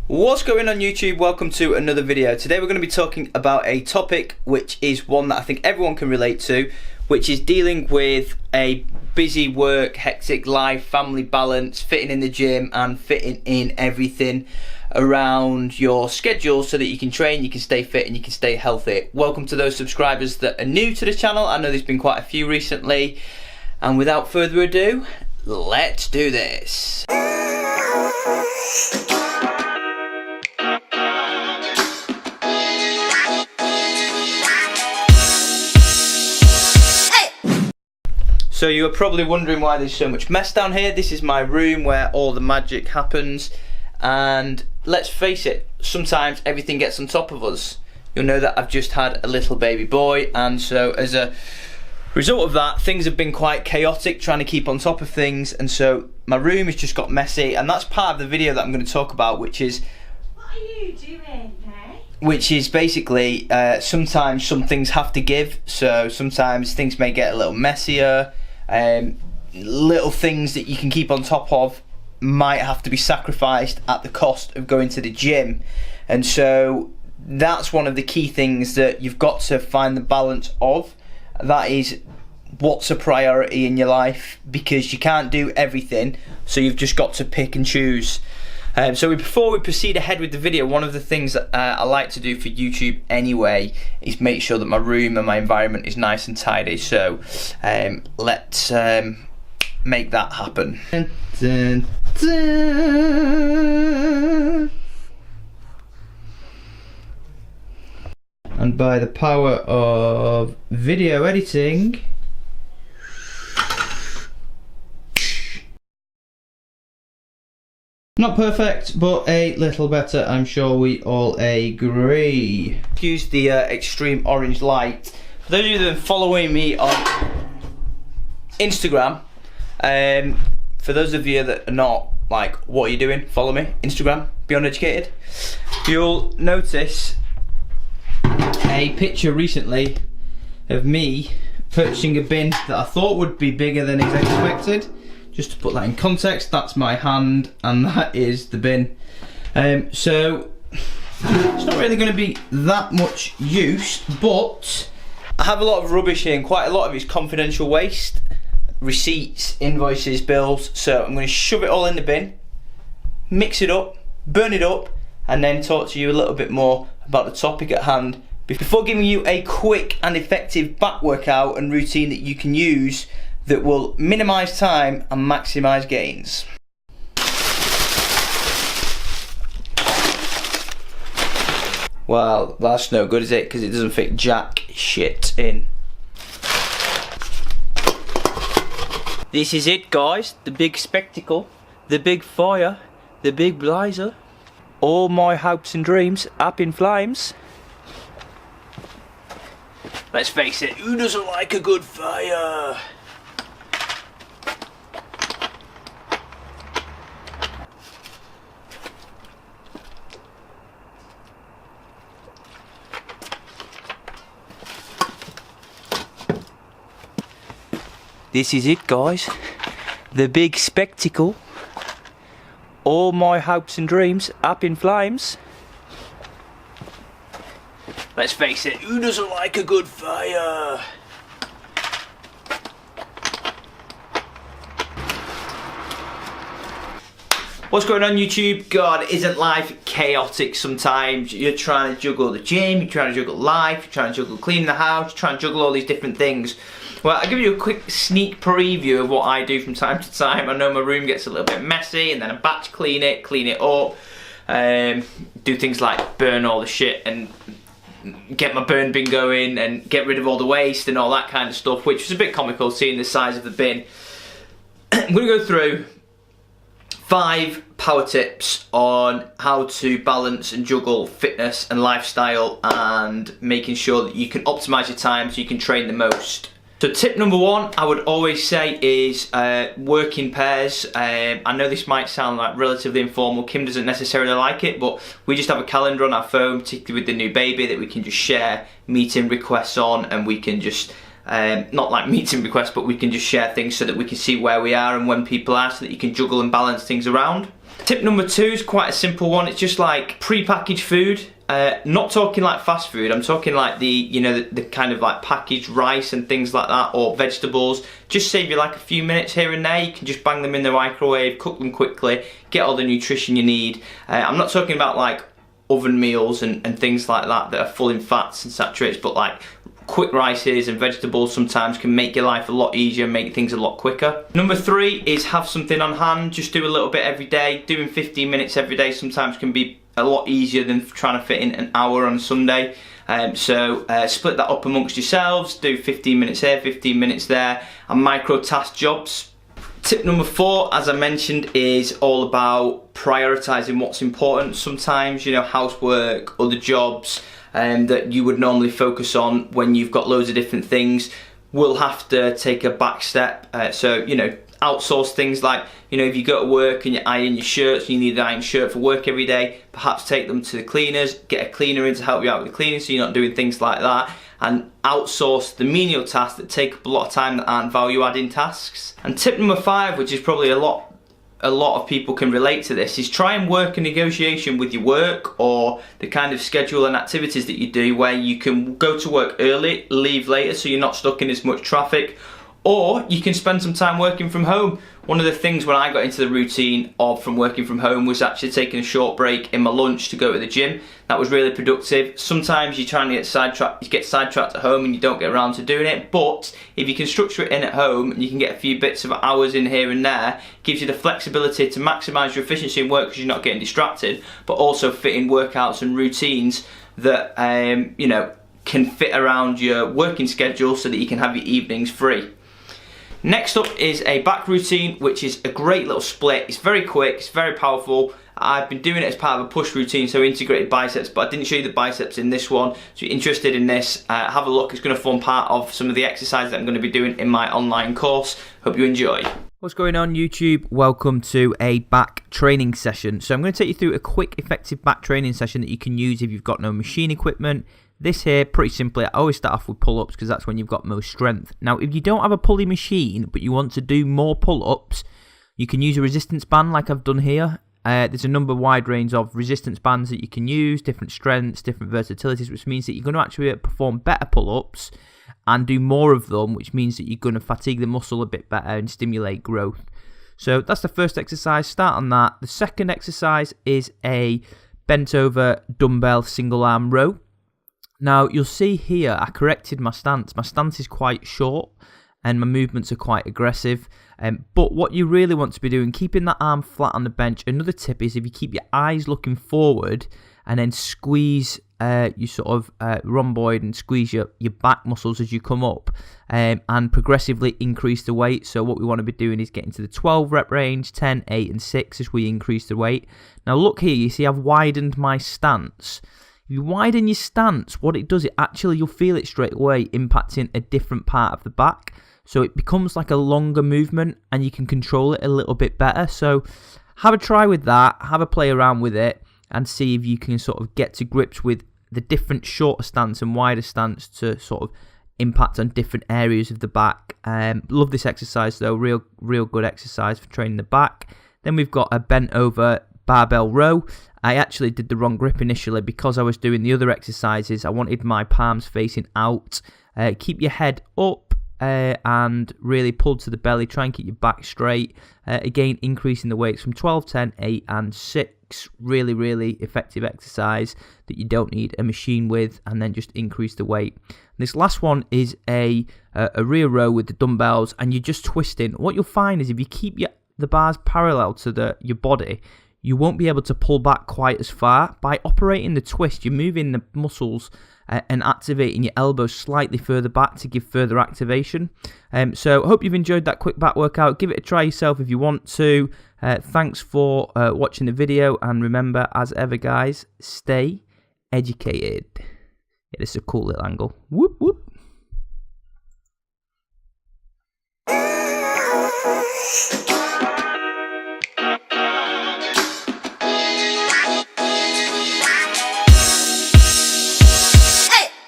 What's going on YouTube? Welcome to another video. Today we're going to be talking about a topic which is one that I think everyone can relate to, which is dealing with a busy work, hectic life, family balance, fitting in the gym and fitting in everything around your schedule so that you can train, you can stay fit and you can stay healthy. Welcome to those subscribers that are new to the channel. I know there's been quite a few recently, and without further ado, let's do this. So you're probably wondering why there's so much mess down here. This is my room where all the magic happens, and let's face it, sometimes everything gets on top of us. You'll know that I've just had a little baby boy, and so as a result of that, things have been quite chaotic trying to keep on top of things, and so my room has just got messy, and that's part of the video that I'm going to talk about, which is what are you doing, eh? Which is basically sometimes some things have to give, so sometimes things may get a little messier. Little things that you can keep on top of might have to be sacrificed at the cost of going to the gym, and so that's one of the key things that you've got to find the balance of. That is what's a priority in your life, because you can't do everything, so you've just got to pick and choose. Before we proceed ahead with the video, one of the things that I like to do for YouTube anyway is make sure that my room and my environment is nice and tidy. So let's make that happen. Dun, dun, dun. And by the power of video editing, not perfect, but a little better, I'm sure we all agree. Use the extreme orange light. For those of you that are following me on Instagram, for those of you that are not, like, what are you doing? Follow me, Instagram, Beyond Educated. You'll notice a picture recently of me purchasing a bin that I thought would be bigger than expected. Just to put that in context, that's my hand and that is the bin. So it's not really going to be that much use, but I have a lot of rubbish here, and quite a lot of it's confidential waste, receipts, invoices, bills. So I'm going to shove it all in the bin, mix it up, burn it up, and then talk to you a little bit more about the topic at hand before giving you a quick and effective back workout and routine that you can use that will minimise time and maximise gains. Well, that's no good, is it? Because it doesn't fit jack shit in. This is it, guys. The big spectacle, the big fire, the big blazer. All my hopes and dreams up in flames. Let's face it, who doesn't like a good fire? This is it, guys. The big spectacle. All my hopes and dreams up in flames. Let's face it, who doesn't like a good fire? What's going on YouTube? God, isn't life chaotic sometimes? You're trying to juggle the gym, you're trying to juggle life, you're trying to juggle cleaning the house, you're trying to juggle all these different things. Well, I'll give you a quick sneak preview of what I do from time to time. I know my room gets a little bit messy, and then I batch clean it up, do things like burn all the shit and get my burn bin going and get rid of all the waste and all that kind of stuff, which was a bit comical seeing the size of the bin. I'm going to go through 5 power tips on how to balance and juggle fitness and lifestyle and making sure that you can optimize your time so you can train the most. So tip number 1, I would always say, is work in pairs. I know this might sound like relatively informal. Kim doesn't necessarily like it, but we just have a calendar on our phone, particularly with the new baby, that we can just share meeting requests on, and we can just not like meeting requests, but we can just share things so that we can see where we are and when people are, so that you can juggle and balance things around. Tip number 2 is quite a simple one. It's just like pre-packaged food. Not talking like fast food, I'm talking like the kind of like packaged rice and things like that, or vegetables. Just save you like a few minutes here and there. You can just bang them in the microwave, cook them quickly, get all the nutrition you need. I'm not talking about like oven meals and things like that are full in fats and saturates, but like quick rices and vegetables sometimes can make your life a lot easier, make things a lot quicker. Number 3 is have something on hand. Just do a little bit every day. Doing 15 minutes every day sometimes can be a lot easier than trying to fit in an hour on a Sunday. So split that up amongst yourselves. Do 15 minutes here, 15 minutes there, and micro task jobs. Tip number 4, as I mentioned, is all about prioritizing what's important. Sometimes, housework, other jobs that you would normally focus on when you've got loads of different things will have to take a back step. So outsource things like, if you go to work and you iron your shirts, you need an iron shirt for work every day, perhaps take them to the cleaners, get a cleaner in to help you out with the cleaning, so you're not doing things like that, and outsource the menial tasks that take up a lot of time that aren't value adding tasks. And tip number 5, which is probably a lot of people can relate to this, is try and work a negotiation with your work or the kind of schedule and activities that you do, where you can go to work early, leave later, so you're not stuck in as much traffic, or you can spend some time working from home. One of the things when I got into the routine from working from home was actually taking a short break in my lunch to go to the gym. That was really productive. Sometimes you're trying to get sidetracked at home and you don't get around to doing it, but if you can structure it in at home and you can get a few bits of hours in here and there, it gives you the flexibility to maximise your efficiency in work because you're not getting distracted, but also fit in workouts and routines that can fit around your working schedule so that you can have your evenings free. Next up is a back routine, which is a great little split. It's very quick, it's very powerful. I've been doing it as part of a push routine, so integrated biceps, but I didn't show you the biceps in this one. So if you're interested in this, have a look. It's going to form part of some of the exercises that I'm going to be doing in my online course. Hope you enjoy. What's going on, YouTube? Welcome to a back training session. So I'm going to take you through a quick, effective back training session that you can use if you've got no machine equipment. This here, pretty simply, I always start off with pull-ups because that's when you've got most strength. Now, if you don't have a pulley machine, but you want to do more pull-ups, you can use a resistance band like I've done here. There's a wide range of resistance bands that you can use, different strengths, different versatilities, which means that you're going to actually perform better pull-ups and do more of them, which means that you're going to fatigue the muscle a bit better and stimulate growth. So that's the first exercise. Start on that. The second exercise is a bent over dumbbell single arm row. Now, you'll see here I corrected my stance. My stance is quite short and my movements are quite aggressive. But what you really want to be doing, keeping that arm flat on the bench. Another tip is if you keep your eyes looking forward and then squeeze you sort of rhomboid and squeeze your back muscles as you come up and progressively increase the weight. So what we want to be doing is getting to the 12 rep range, 10, 8 and 6 as we increase the weight. Now look here, you see I've widened my stance. If you widen your stance, what it does, you'll feel it straight away impacting a different part of the back. So it becomes like a longer movement and you can control it a little bit better. So have a try with that, have a play around with it and see if you can sort of get to grips with the different shorter stance and wider stance to sort of impact on different areas of the back. Love this exercise though, real good exercise for training the back. Then we've got a bent over barbell row. I actually did the wrong grip initially because I was doing the other exercises. I wanted my palms facing out. Keep your head up and really pull to the belly. Try and keep your back straight. Again, increasing the weights from 12, 10, 8 and 6. Really effective exercise that you don't need a machine with, and then just increase the weight. This last one is a rear row with the dumbbells and you're just twisting. What you'll find is if you keep the bars parallel to your body, you won't be able to pull back quite as far. By operating the twist, you're moving the muscles and activating your elbows slightly further back to give further activation. So I hope you've enjoyed that quick back workout. Give it a try yourself if you want to. Thanks for watching the video, and remember, as ever guys, stay educated. Yeah, this is a cool little angle. Whoop whoop.